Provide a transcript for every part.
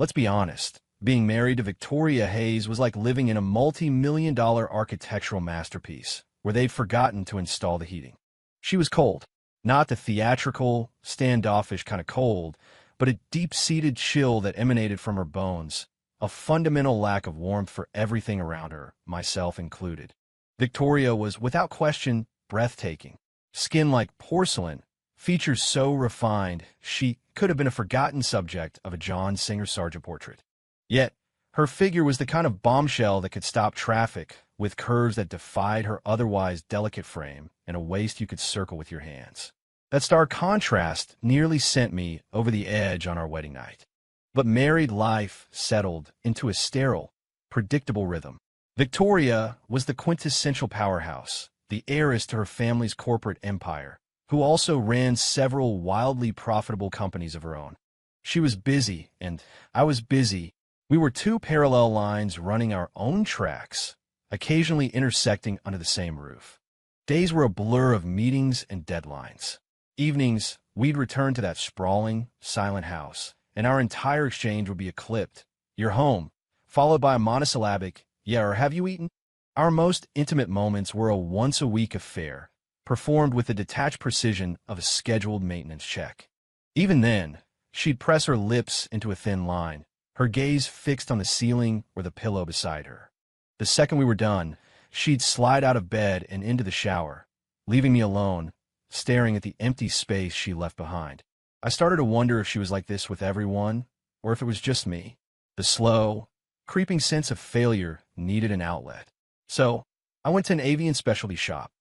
Let's be honest. Being married to Victoria Hayes was like living in a multi-million-dollar architectural masterpiece where they'd forgotten to install the heating. She was cold. Not the theatrical, standoffish kind of cold, but a deep-seated chill that emanated from her bones, a fundamental lack of warmth for everything around her, myself included. Victoria was, without question, breathtaking. Skin like porcelain, features so refined, she could have been a forgotten subject of a John Singer Sargent portrait. Yet, her figure was the kind of bombshell that could stop traffic, with curves that defied her otherwise delicate frame and a waist you could circle with your hands. That stark contrast nearly sent me over the edge on our wedding night. But married life settled into a sterile, predictable rhythm. Victoria was the quintessential powerhouse, the heiress to her family's corporate empire, who also ran several wildly profitable companies of her own. She was busy, and I was busy. We were two parallel lines running our own tracks, occasionally intersecting under the same roof. Days were a blur of meetings and deadlines. Evenings, we'd return to that sprawling, silent house, and our entire exchange would be a clipped, "You're home," followed by a monosyllabic, "Yeah, or have you eaten?" Our most intimate moments were a once-a-week affair, performed with the detached precision of a scheduled maintenance check. Even then, she'd press her lips into a thin line, her gaze fixed on the ceiling or the pillow beside her. The second we were done, she'd slide out of bed and into the shower, leaving me alone, staring at the empty space she left behind. I started to wonder if she was like this with everyone, or if it was just me. The slow, creeping sense of failure needed an outlet. So, I went to an avian specialty shop.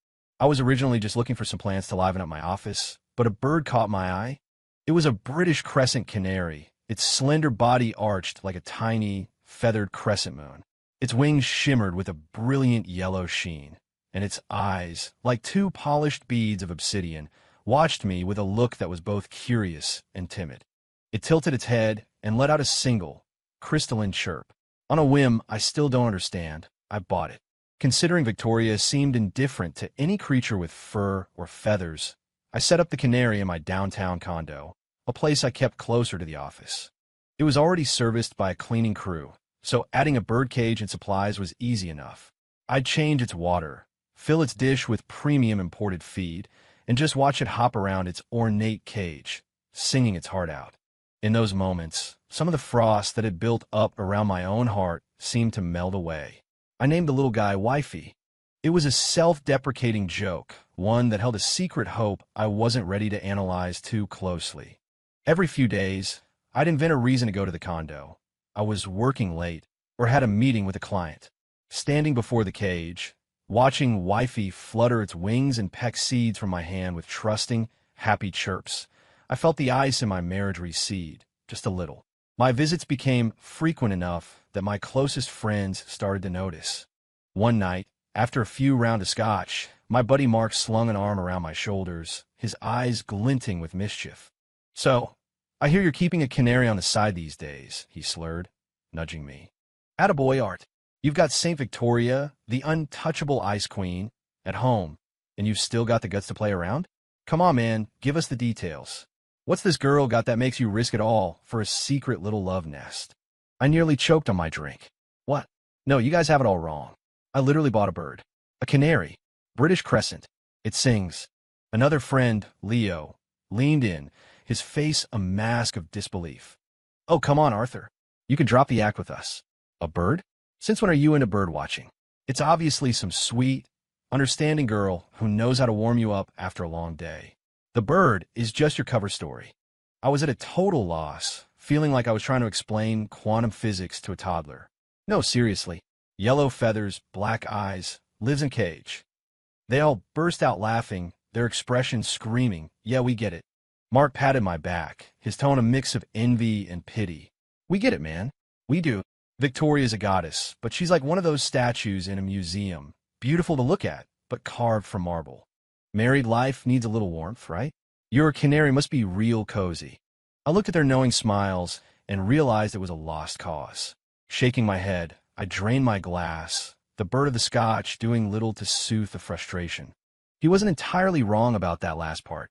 I was originally just looking for some plants to liven up my office, but a bird caught my eye. It was a British crescent canary, its slender body arched like a tiny, feathered crescent moon. Its wings shimmered with a brilliant yellow sheen, and its eyes, like two polished beads of obsidian, watched me with a look that was both curious and timid. It tilted its head and let out a single, crystalline chirp. On a whim I still don't understand, I bought it. Considering Victoria seemed indifferent to any creature with fur or feathers, I set up the canary in my downtown condo, a place I kept closer to the office. It was already serviced by a cleaning crew, so adding a birdcage and supplies was easy enough. I'd change its water, fill its dish with premium imported feed, and just watch it hop around its ornate cage, singing its heart out. In those moments, some of the frost that had built up around my own heart seemed to melt away. I named the little guy Wifey. It was a self-deprecating joke, one that held a secret hope I wasn't ready to analyze too closely. Every few days, I'd invent a reason to go to the condo. I was working late, or had a meeting with a client. Standing before the cage, watching Wifey flutter its wings and peck seeds from my hand with trusting, happy chirps, I felt the ice in my marriage recede, just a little. My visits became frequent enough that my closest friends started to notice. One night, after a few rounds of scotch, my buddy Mark slung an arm around my shoulders, his eyes glinting with mischief. "So, I hear you're keeping a canary on the side these days," he slurred, nudging me. "Attaboy, Art. You've got St. Victoria, the untouchable ice queen, at home, and you've still got the guts to play around? Come on, man, give us the details. What's this girl got that makes you risk it all for a secret little love nest?" I nearly choked on my drink. "What? No, you guys have it all wrong. I literally bought a bird. A canary. British crescent. It sings." Another friend, Leo, leaned in, his face a mask of disbelief. "Oh, come on, Arthur. You can drop the act with us. A bird? Since when are you into bird watching? It's obviously some sweet, understanding girl who knows how to warm you up after a long day. The bird is just your cover story." I was at a total loss, feeling like I was trying to explain quantum physics to a toddler. "No, seriously. Yellow feathers, black eyes, lives in cage." They all burst out laughing, their expressions screaming, "Yeah, we get it." Mark patted my back, his tone a mix of envy and pity. "We get it, man. We do. Victoria's a goddess, but she's like one of those statues in a museum, beautiful to look at, but carved from marble. Married life needs a little warmth, right? Your canary must be real cozy." I looked at their knowing smiles and realized it was a lost cause. Shaking my head, I drained my glass, the bird of the scotch doing little to soothe the frustration. He wasn't entirely wrong about that last part.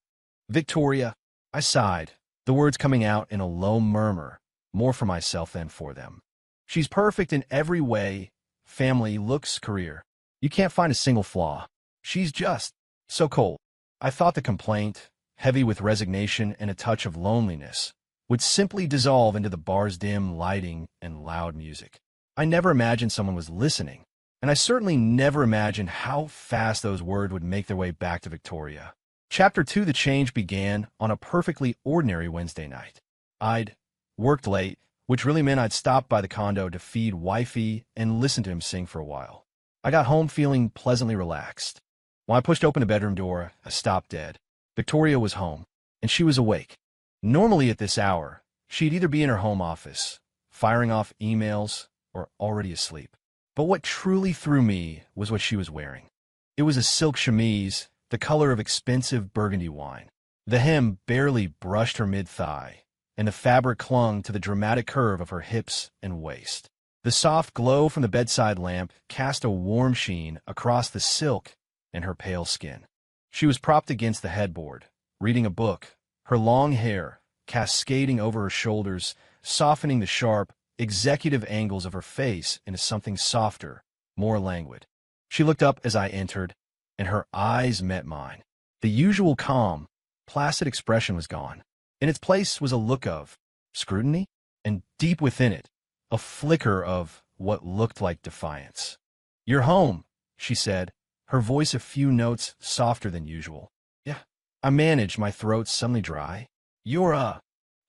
"Victoria," I sighed, the words coming out in a low murmur, more for myself than for them. She's perfect in every way, family, looks, career. You can't find a single flaw. She's just so cold. I thought the complaint, heavy with resignation and a touch of loneliness, would simply dissolve into the bar's dim lighting and loud music. I never imagined someone was listening, and I certainly never imagined how fast those words would make their way back to Victoria. Chapter 2. The change began on a perfectly ordinary Wednesday night. I'd worked late, which really meant I'd stopped by the condo to feed wifey and listen to him sing for a while. I got home feeling pleasantly relaxed. When I pushed open the bedroom door, I stopped dead. Victoria was home, and she was awake. Normally at this hour, she'd either be in her home office, firing off emails, or already asleep. But what truly threw me was what she was wearing. It was a silk chemise, the color of expensive burgundy wine. The hem barely brushed her mid-thigh, and the fabric clung to the dramatic curve of her hips and waist. The soft glow from the bedside lamp cast a warm sheen across the silk and her pale skin. She was propped against the headboard, reading a book, her long hair cascading over her shoulders, softening the sharp, executive angles of her face into something softer, more languid. She looked up as I entered, and her eyes met mine. The usual calm, placid expression was gone. In its place was a look of scrutiny, and deep within it, a flicker of what looked like defiance. "You're home," she said, her voice a few notes softer than usual. "Yeah." I managed, my throat suddenly dry. "You're,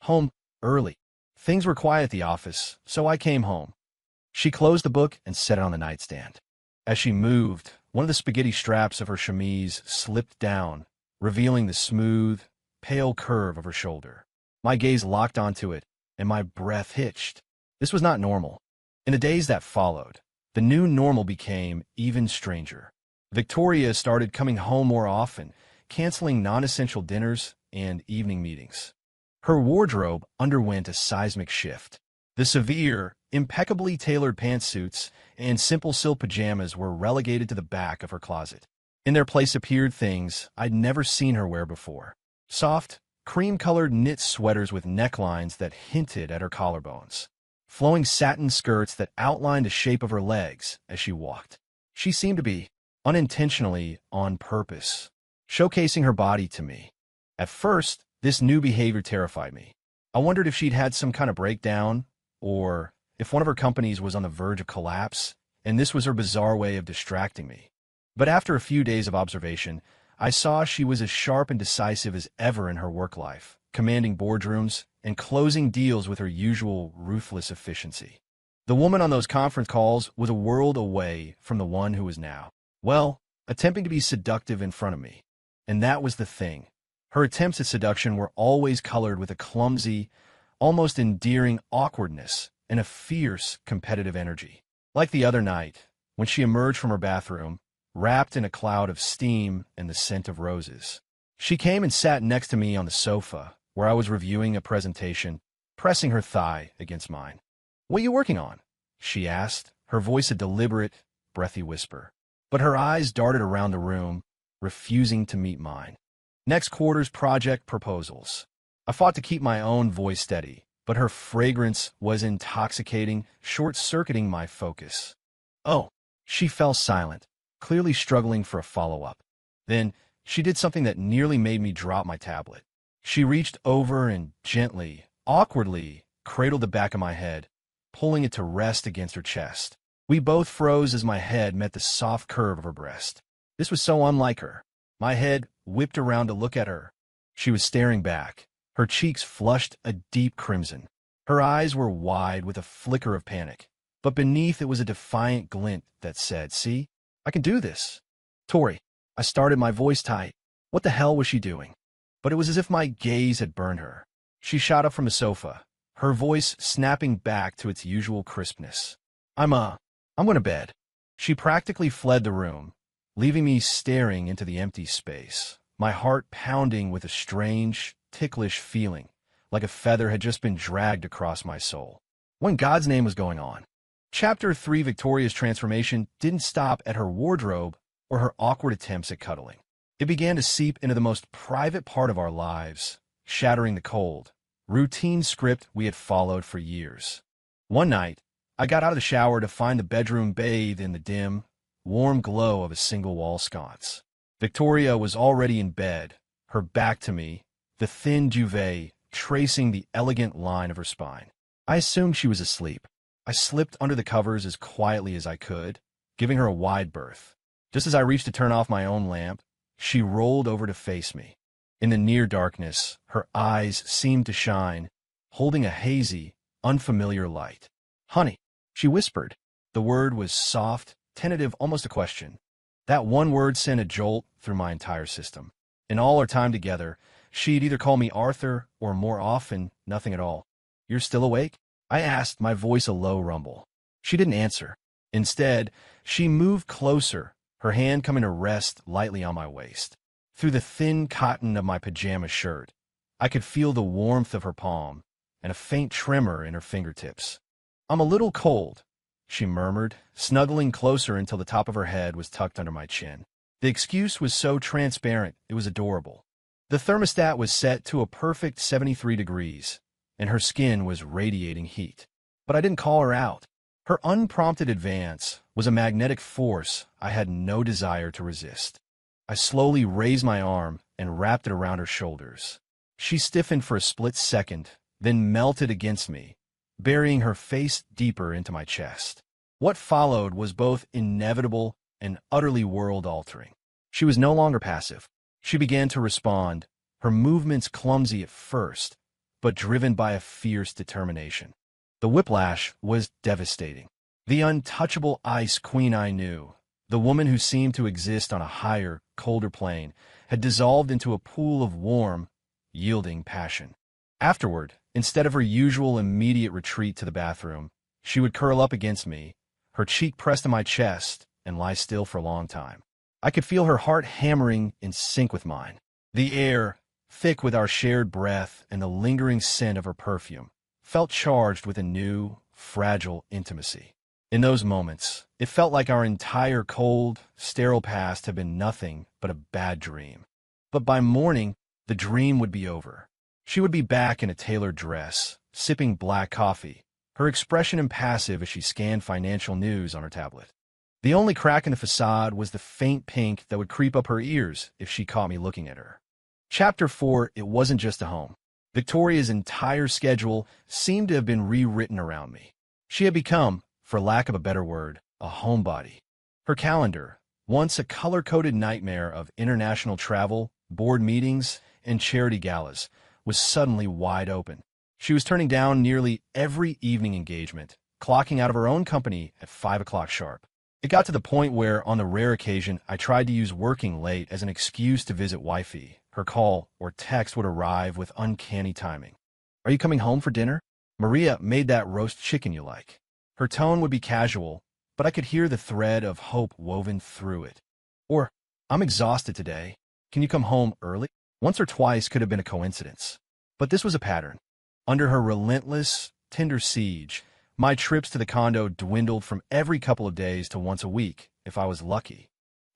home early. Things were quiet at the office, so I came home." She closed the book and set it on the nightstand. As she moved, one of the spaghetti straps of her chemise slipped down, revealing the smooth, pale curve of her shoulder. My gaze locked onto it, and my breath hitched. This was not normal. In the days that followed, the new normal became even stranger. Victoria started coming home more often, canceling non-essential dinners and evening meetings. Her wardrobe underwent a seismic shift. The severe, impeccably tailored pantsuits and simple silk pajamas were relegated to the back of her closet. In their place appeared things I'd never seen her wear before. Soft, cream-colored knit sweaters with necklines that hinted at her collarbones. Flowing satin skirts that outlined the shape of her legs as she walked. She seemed to be, unintentionally, on purpose, showcasing her body to me. At first, this new behavior terrified me. I wondered if she'd had some kind of breakdown, or if one of her companies was on the verge of collapse, and this was her bizarre way of distracting me. But after a few days of observation, I saw she was as sharp and decisive as ever in her work life, commanding boardrooms and closing deals with her usual ruthless efficiency. The woman on those conference calls was a world away from the one who was now, well, attempting to be seductive in front of me. And that was the thing. Her attempts at seduction were always colored with a clumsy, almost endearing awkwardness and a fierce, competitive energy. Like the other night, when she emerged from her bathroom, wrapped in a cloud of steam and the scent of roses. She came and sat next to me on the sofa, where I was reviewing a presentation, pressing her thigh against mine. "What are you working on?" she asked, her voice a deliberate, breathy whisper. But her eyes darted around the room, refusing to meet mine. "Next quarter's project proposals." I fought to keep my own voice steady, but her fragrance was intoxicating, short-circuiting my focus. "Oh." She fell silent, clearly struggling for a follow-up. Then, she did something that nearly made me drop my tablet. She reached over and gently, awkwardly, cradled the back of my head, pulling it to rest against her chest. We both froze as my head met the soft curve of her breast. This was so unlike her. My head whipped around to look at her. She was staring back, her cheeks flushed a deep crimson. Her eyes were wide with a flicker of panic, but beneath it was a defiant glint that said, "See, I can do this." "Tori," I started, my voice tight. What the hell was she doing? But it was as if my gaze had burned her. She shot up from the sofa, her voice snapping back to its usual crispness. I'm going to bed." She practically fled the room, leaving me staring into the empty space, my heart pounding with a strange, ticklish feeling, like a feather had just been dragged across my soul. What in God's name was going on? Chapter 3. Victoria's transformation didn't stop at her wardrobe or her awkward attempts at cuddling. It began to seep into the most private part of our lives, shattering the cold, routine script we had followed for years. One night, I got out of the shower to find the bedroom bathed in the dim, warm glow of a single-wall sconce. Victoria was already in bed, her back to me, the thin duvet tracing the elegant line of her spine. I assumed she was asleep. I slipped under the covers as quietly as I could, giving her a wide berth. Just as I reached to turn off my own lamp, she rolled over to face me. In the near darkness, her eyes seemed to shine, holding a hazy, unfamiliar light. "Honey," she whispered. The word was soft, tentative, almost a question. That one word sent a jolt through my entire system. In all our time together, she'd either call me Arthur or, more often, nothing at all. "You're still awake?" I asked, my voice a low rumble. She didn't answer. Instead, she moved closer, her hand coming to rest lightly on my waist. Through the thin cotton of my pajama shirt, I could feel the warmth of her palm and a faint tremor in her fingertips. "I'm a little cold," she murmured, snuggling closer until the top of her head was tucked under my chin. The excuse was so transparent, it was adorable. The thermostat was set to a perfect 73 degrees, and her skin was radiating heat. But I didn't call her out. Her unprompted advance was a magnetic force I had no desire to resist. I slowly raised my arm and wrapped it around her shoulders. She stiffened for a split second, then melted against me, burying her face deeper into my chest. What followed was both inevitable and utterly world-altering. She was no longer passive. She began to respond, her movements clumsy at first, but driven by a fierce determination. The whiplash was devastating. The untouchable ice queen I knew, the woman who seemed to exist on a higher, colder plane, had dissolved into a pool of warm, yielding passion. Afterward, instead of her usual immediate retreat to the bathroom, she would curl up against me, her cheek pressed to my chest, and lie still for a long time. I could feel her heart hammering in sync with mine. The air, thick with our shared breath and the lingering scent of her perfume, felt charged with a new, fragile intimacy. In those moments, it felt like our entire cold, sterile past had been nothing but a bad dream. But by morning, the dream would be over. She would be back in a tailored dress, sipping black coffee, her expression impassive as she scanned financial news on her tablet. The only crack in the facade was the faint pink that would creep up her ears if she caught me looking at her. Chapter 4, it wasn't just a home. Victoria's entire schedule seemed to have been rewritten around me. She had become, for lack of a better word, a homebody. Her calendar, once a color-coded nightmare of international travel, board meetings, and charity galas, was suddenly wide open. She was turning down nearly every evening engagement, clocking out of her own company at 5 o'clock sharp. It got to the point where, on the rare occasion, I tried to use working late as an excuse to visit wifey. Her call or text would arrive with uncanny timing. "Are you coming home for dinner? Maria made that roast chicken you like." Her tone would be casual, but I could hear the thread of hope woven through it. Or, "I'm exhausted today. Can you come home early?" Once or twice could have been a coincidence. But this was a pattern. Under her relentless, tender siege, my trips to the condo dwindled from every couple of days to once a week, if I was lucky.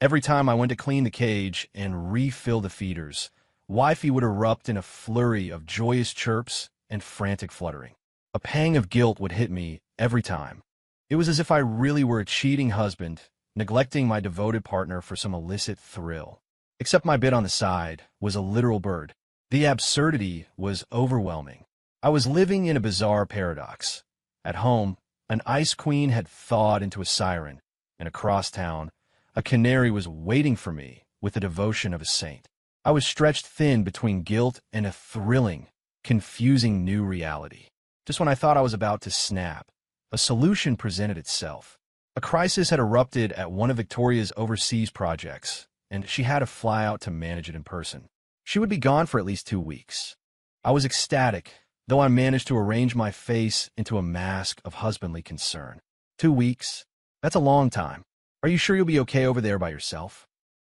Every time I went to clean the cage and refill the feeders, wifey would erupt in a flurry of joyous chirps and frantic fluttering. A pang of guilt would hit me every time. It was as if I really were a cheating husband, neglecting my devoted partner for some illicit thrill. Except my bit on the side was a literal bird. The absurdity was overwhelming. I was living in a bizarre paradox. At home, an ice queen had thawed into a siren, and across town, a canary was waiting for me with the devotion of a saint. I was stretched thin between guilt and a thrilling, confusing new reality. Just when I thought I was about to snap, a solution presented itself. A crisis had erupted at one of Victoria's overseas projects, and she had to fly out to manage it in person. She would be gone for at least 2 weeks. I was ecstatic, though I managed to arrange my face into a mask of husbandly concern. 2 weeks? That's a long time. Are you sure you'll be okay over there by yourself?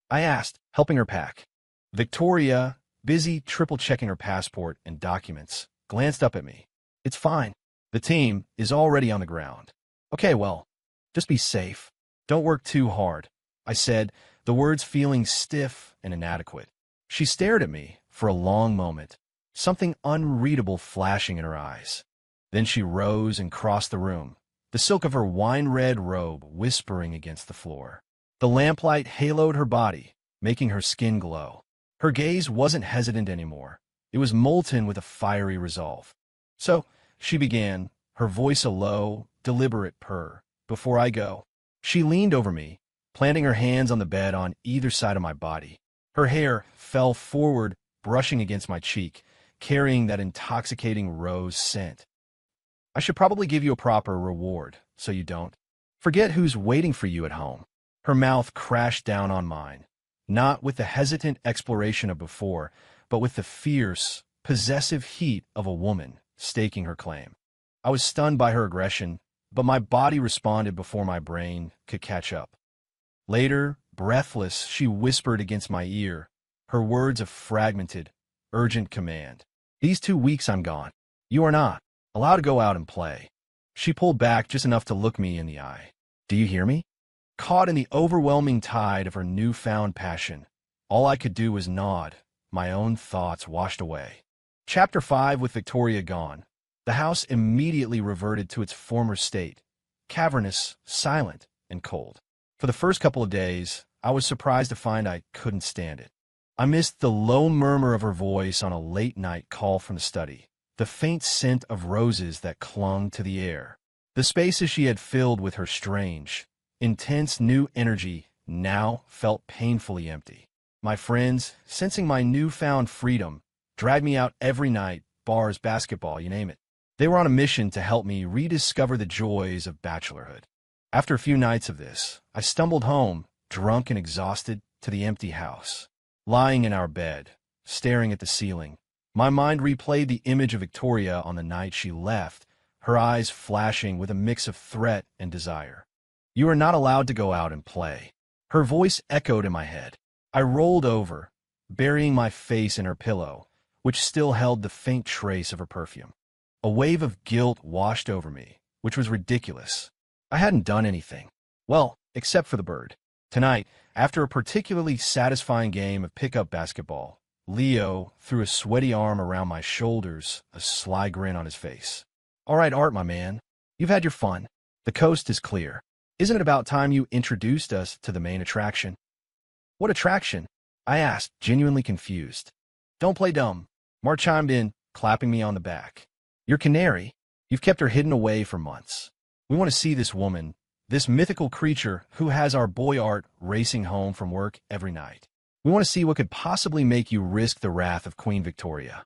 I asked, helping her pack. Victoria, busy triple-checking her passport and documents, glanced up at me. "It's fine. The team is already on the ground." "Okay, well, just be safe. Don't work too hard," I said, the words feeling stiff and inadequate. She stared at me for a long moment, something unreadable flashing in her eyes. Then she rose and crossed the room, the silk of her wine-red robe whispering against the floor. The lamplight haloed her body, making her skin glow. Her gaze wasn't hesitant anymore. It was molten with a fiery resolve. So, she began, her voice a low, deliberate purr. Before I go. She leaned over me, planting her hands on the bed on either side of my body. Her hair fell forward, brushing against my cheek, carrying that intoxicating rose scent. I should probably give you a proper reward, so you don't forget who's waiting for you at home. Her mouth crashed down on mine, not with the hesitant exploration of before, but with the fierce, possessive heat of a woman staking her claim. I was stunned by her aggression, but my body responded before my brain could catch up. Later, breathless, she whispered against my ear, her words a fragmented, urgent command. These 2 weeks I'm gone. You are not allowed to go out and play. She pulled back just enough to look me in the eye. Do you hear me? Caught in the overwhelming tide of her newfound passion, all I could do was nod, my own thoughts washed away. Chapter 5. With Victoria gone, the house immediately reverted to its former state, cavernous, silent, and cold. For the first couple of days, I was surprised to find I couldn't stand it. I missed the low murmur of her voice on a late-night call from the study, the faint scent of roses that clung to the air. The spaces she had filled with her strange, intense new energy now felt painfully empty. My friends, sensing my newfound freedom, dragged me out every night, bars, basketball, you name it. They were on a mission to help me rediscover the joys of bachelorhood. After a few nights of this, I stumbled home, drunk and exhausted, to the empty house. Lying in our bed, staring at the ceiling, my mind replayed the image of Victoria on the night she left, her eyes flashing with a mix of threat and desire. You are not allowed to go out and play. Her voice echoed in my head. I rolled over, burying my face in her pillow, which still held the faint trace of her perfume. A wave of guilt washed over me, which was ridiculous. I hadn't done anything. Well, except for the bird. Tonight, after a particularly satisfying game of pickup basketball, Leo threw a sweaty arm around my shoulders, a sly grin on his face. All right, Art, my man. You've had your fun. The coast is clear. Isn't it about time you introduced us to the main attraction? What attraction? I asked, genuinely confused. Don't play dumb. Mark chimed in, clapping me on the back. Your canary? You've kept her hidden away for months. We want to see this woman, this mythical creature who has our boy Art racing home from work every night. We want to see what could possibly make you risk the wrath of Queen Victoria.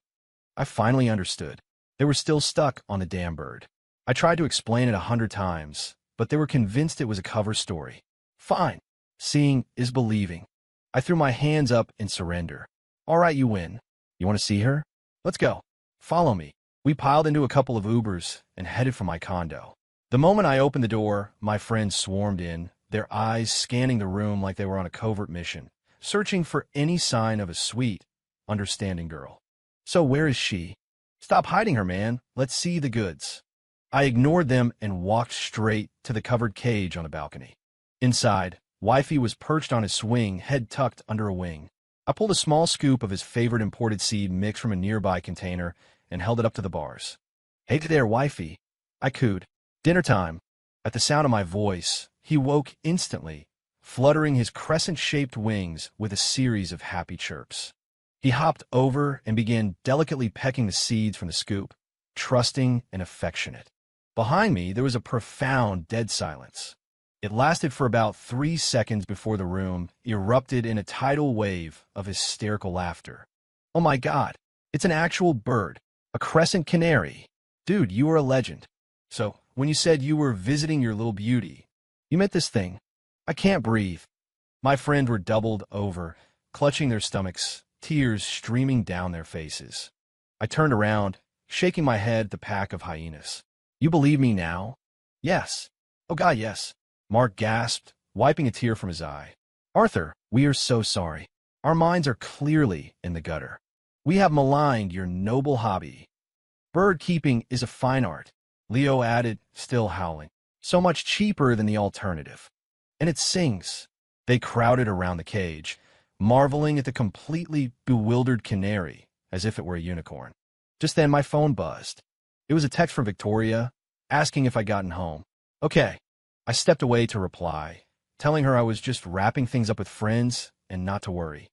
I finally understood. They were still stuck on the damn bird. I tried to explain it 100 times, but they were convinced it was a cover story. Fine. Seeing is believing. I threw my hands up in surrender. All right, you win. You want to see her? Let's go. Follow me. We piled into a couple of Ubers and headed for my condo. The moment I opened the door, my friends swarmed in, their eyes scanning the room like they were on a covert mission, searching for any sign of a sweet, understanding girl. So where is she? Stop hiding her, man. Let's see the goods. I ignored them and walked straight to the covered cage on the balcony. Inside, Wifey was perched on his swing, head tucked under a wing. I pulled a small scoop of his favorite imported seed mix from a nearby container and held it up to the bars. Hey there, Wifey. I cooed. Dinner time. At the sound of my voice, he woke instantly, fluttering his crescent-shaped wings with a series of happy chirps. He hopped over and began delicately pecking the seeds from the scoop, trusting and affectionate. Behind me, there was a profound, dead silence. It lasted for about 3 seconds before the room erupted in a tidal wave of hysterical laughter. Oh my God, it's an actual bird, a crescent canary. Dude, you are a legend. So, when you said you were visiting your little beauty, you meant this thing. I can't breathe. My friends were doubled over, clutching their stomachs, tears streaming down their faces. I turned around, shaking my head at the pack of hyenas. You believe me now? Yes. Oh God, yes. Mark gasped, wiping a tear from his eye. Arthur, we are so sorry. Our minds are clearly in the gutter. We have maligned your noble hobby. Bird keeping is a fine art, Leo added, still howling. So much cheaper than the alternative. And it sings. They crowded around the cage, marveling at the completely bewildered canary, as if it were a unicorn. Just then my phone buzzed. It was a text from Victoria, asking if I'd gotten home. Okay. I stepped away to reply, telling her I was just wrapping things up with friends and not to worry.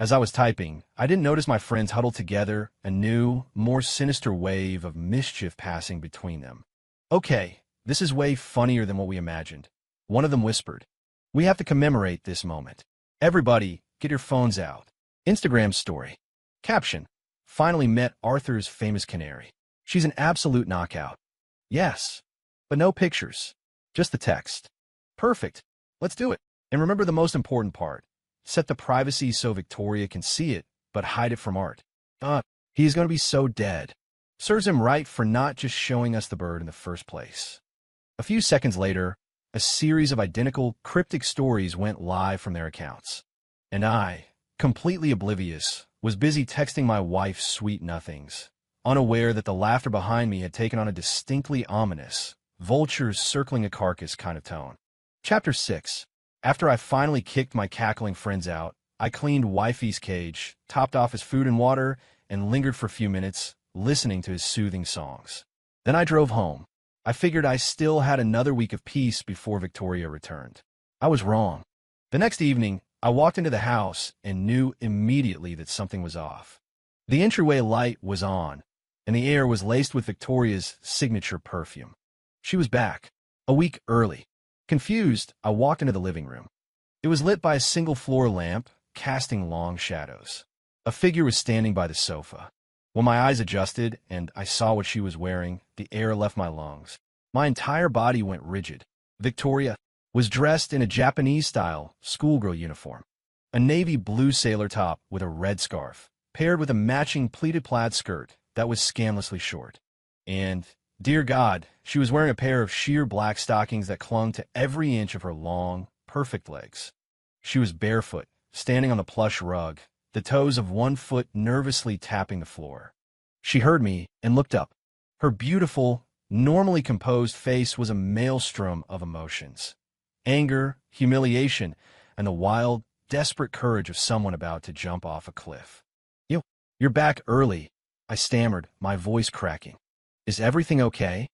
As I was typing, I didn't notice my friends huddled together, a new, more sinister wave of mischief passing between them. Okay, this is way funnier than what we imagined. One of them whispered, "We have to commemorate this moment. Everybody, get your phones out." Instagram story. Caption. Finally met Arthur's famous canary. She's an absolute knockout. Yes, but no pictures. Just the text. Perfect. Let's do it. And remember the most important part. Set the privacy so Victoria can see it, but hide it from Art. He's going to be so dead. Serves him right for not just showing us the bird in the first place. A few seconds later, a series of identical, cryptic stories went live from their accounts. And I, completely oblivious, was busy texting my wife sweet nothings, unaware that the laughter behind me had taken on a distinctly ominous, vultures circling a carcass kind of tone. Chapter 6. After I finally kicked my cackling friends out, I cleaned Wifey's cage, topped off his food and water, and lingered for a few minutes, listening to his soothing songs. Then I drove home. I figured I still had another week of peace before Victoria returned. I was wrong. The next evening, I walked into the house and knew immediately that something was off. The entryway light was on, and the air was laced with Victoria's signature perfume. She was back, a week early. Confused, I walked into the living room. It was lit by a single-floor lamp, casting long shadows. A figure was standing by the sofa. When my eyes adjusted and I saw what she was wearing, the air left my lungs. My entire body went rigid. Victoria was dressed in a Japanese-style schoolgirl uniform. A navy blue sailor top with a red scarf, paired with a matching pleated plaid skirt that was scandalously short. And, dear God, she was wearing a pair of sheer black stockings that clung to every inch of her long, perfect legs. She was barefoot, standing on the plush rug, the toes of one foot nervously tapping the floor. She heard me and looked up. Her beautiful, normally composed face was a maelstrom of emotions. Anger, humiliation, and the wild, desperate courage of someone about to jump off a cliff. You're back early, I stammered, my voice cracking. Is everything okay?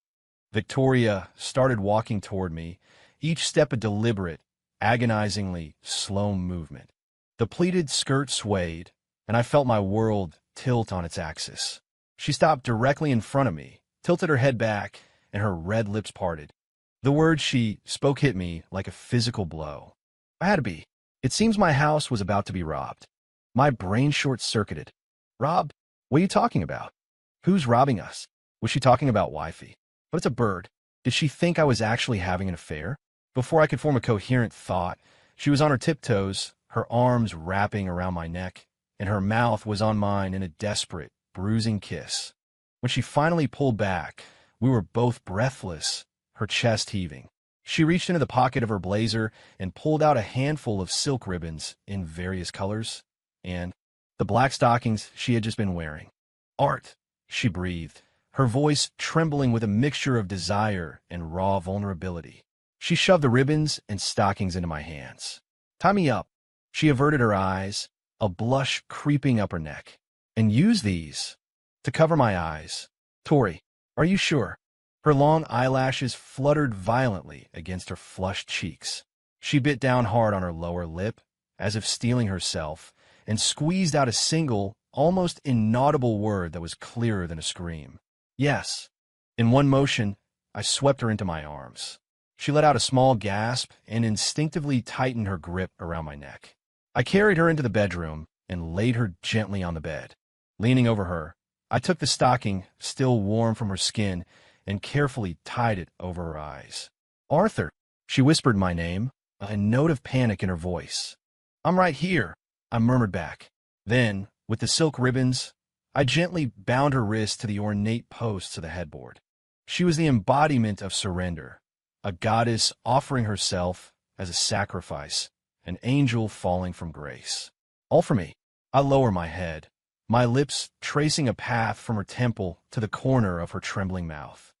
Victoria started walking toward me, each step a deliberate, agonizingly slow movement. The pleated skirt swayed, and I felt my world tilt on its axis. She stopped directly in front of me, tilted her head back, and her red lips parted. The words she spoke hit me like a physical blow. I had to be. It seems my house was about to be robbed. My brain short-circuited. Robbed? What are you talking about? Who's robbing us? Was she talking about Wifey? But it's a bird. Did she think I was actually having an affair? Before I could form a coherent thought, she was on her tiptoes, her arms wrapping around my neck, and her mouth was on mine in a desperate, bruising kiss. When she finally pulled back, we were both breathless, her chest heaving. She reached into the pocket of her blazer and pulled out a handful of silk ribbons in various colors, and the black stockings she had just been wearing. Art, she breathed, her voice trembling with a mixture of desire and raw vulnerability. She shoved the ribbons and stockings into my hands. Tie me up. She averted her eyes, a blush creeping up her neck. And use these to cover my eyes. Tori, are you sure? Her long eyelashes fluttered violently against her flushed cheeks. She bit down hard on her lower lip, as if steeling herself, and squeezed out a single, almost inaudible word that was clearer than a scream. Yes. In one motion, I swept her into my arms. She let out a small gasp and instinctively tightened her grip around my neck. I carried her into the bedroom and laid her gently on the bed. Leaning over her, I took the stocking, still warm from her skin, and carefully tied it over her eyes. Arthur, she whispered my name, a note of panic in her voice. I'm right here, I murmured back. Then, with the silk ribbons, I gently bound her wrist to the ornate posts of the headboard. She was the embodiment of surrender, a goddess offering herself as a sacrifice, an angel falling from grace. All for me. I lower my head, my lips tracing a path from her temple to the corner of her trembling mouth.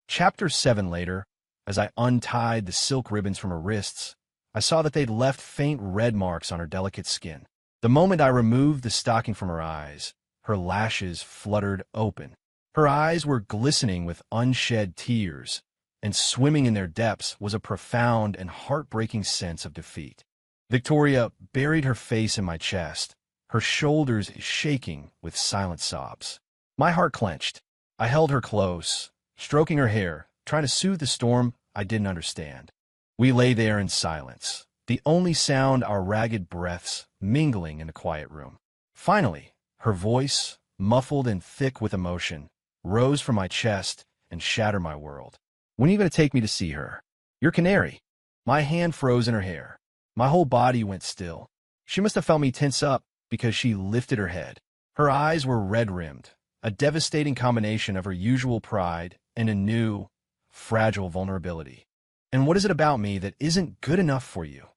Chapter 7 later, as I untied the silk ribbons from her wrists, I saw that they'd left faint red marks on her delicate skin. The moment I removed the stocking from her eyes, her lashes fluttered open. Her eyes were glistening with unshed tears, and swimming in their depths was a profound and heartbreaking sense of defeat. Victoria buried her face in my chest, her shoulders shaking with silent sobs. My heart clenched. I held her close, stroking her hair, trying to soothe the storm I didn't understand. We lay there in silence, the only sound our ragged breaths mingling in the quiet room. Finally, her voice, muffled and thick with emotion, rose from my chest and shattered my world. "When are you going to take me to see her? Your canary." My hand froze in her hair. My whole body went still. She must have felt me tense up because she lifted her head. Her eyes were red-rimmed, a devastating combination of her usual pride and a new, fragile vulnerability. "And what is it about me that isn't good enough for you?"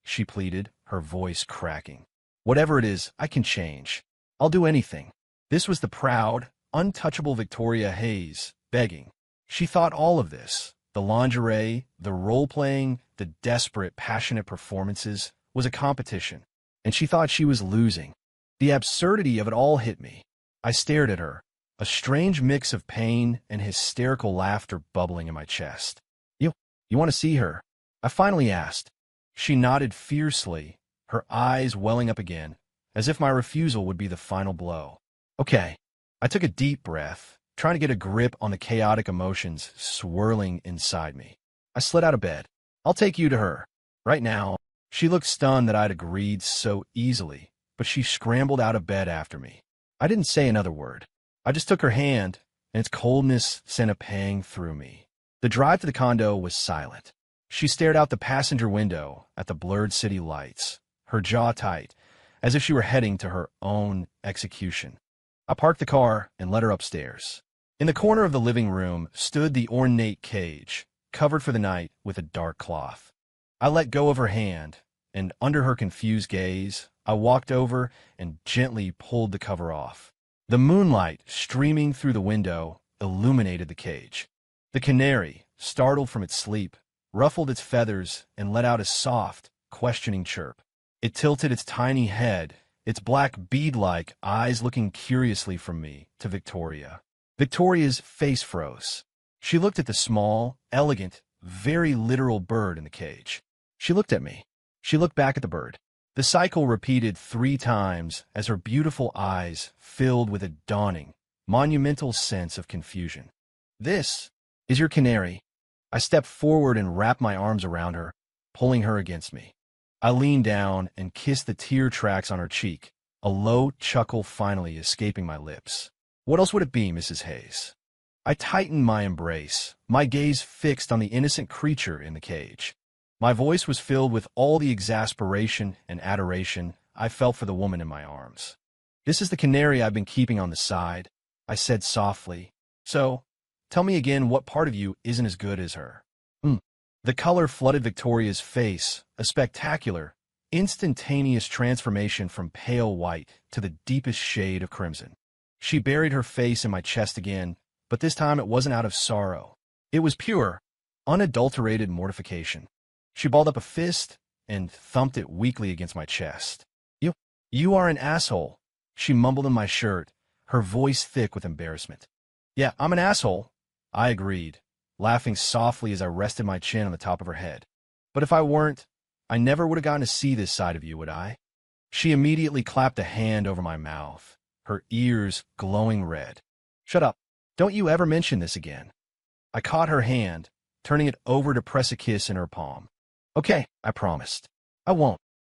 she pleaded, her voice cracking. "Whatever it is, I can change. I'll do anything." This was the proud, untouchable Victoria Hayes, begging. She thought all of this, the lingerie, the role-playing, the desperate, passionate performances, was a competition, and she thought she was losing. The absurdity of it all hit me. I stared at her, a strange mix of pain and hysterical laughter bubbling in my chest. You want to see her?" I finally asked. She nodded fiercely, her eyes welling up again, as if my refusal would be the final blow. "Okay." I took a deep breath, trying to get a grip on the chaotic emotions swirling inside me. I slid out of bed. "I'll take you to her. Right now." She looked stunned that I'd agreed so easily, but she scrambled out of bed after me. I didn't say another word. I just took her hand, and its coldness sent a pang through me. The drive to the condo was silent. She stared out the passenger window at the blurred city lights, her jaw tight, as if she were heading to her own execution. I parked the car and led her upstairs. In the corner of the living room stood the ornate cage, covered for the night with a dark cloth. I let go of her hand, and under her confused gaze, I walked over and gently pulled the cover off. The moonlight, streaming through the window, illuminated the cage. The canary, startled from its sleep, ruffled its feathers and let out a soft, questioning chirp. It tilted its tiny head, its black bead-like eyes looking curiously from me to Victoria. Victoria's face froze. She looked at the small, elegant, very literal bird in the cage. She looked at me. She looked back at the bird. The cycle repeated 3 times as her beautiful eyes filled with a dawning, monumental sense of confusion. "This is your canary." I stepped forward and wrapped my arms around her, pulling her against me. I leaned down and kissed the tear tracks on her cheek, a low chuckle finally escaping my lips. "What else would it be, Mrs. Hayes?" I tightened my embrace, my gaze fixed on the innocent creature in the cage. My voice was filled with all the exasperation and adoration I felt for the woman in my arms. "This is the canary I've been keeping on the side," I said softly. "So, tell me again what part of you isn't as good as her." The color flooded Victoria's face, a spectacular, instantaneous transformation from pale white to the deepest shade of crimson. She buried her face in my chest again, but this time it wasn't out of sorrow. It was pure, unadulterated mortification. She balled up a fist and thumped it weakly against my chest. You are an asshole," she mumbled in my shirt, her voice thick with embarrassment. "Yeah, I'm an asshole," I agreed, laughing softly as I rested my chin on the top of her head. "But if I weren't, I never would have gotten to see this side of you, would I?" She immediately clapped a hand over my mouth, her ears glowing red. "Shut up. Don't you ever mention this again." I caught her hand, turning it over to press a kiss in her palm. "Okay, I promised. I won't."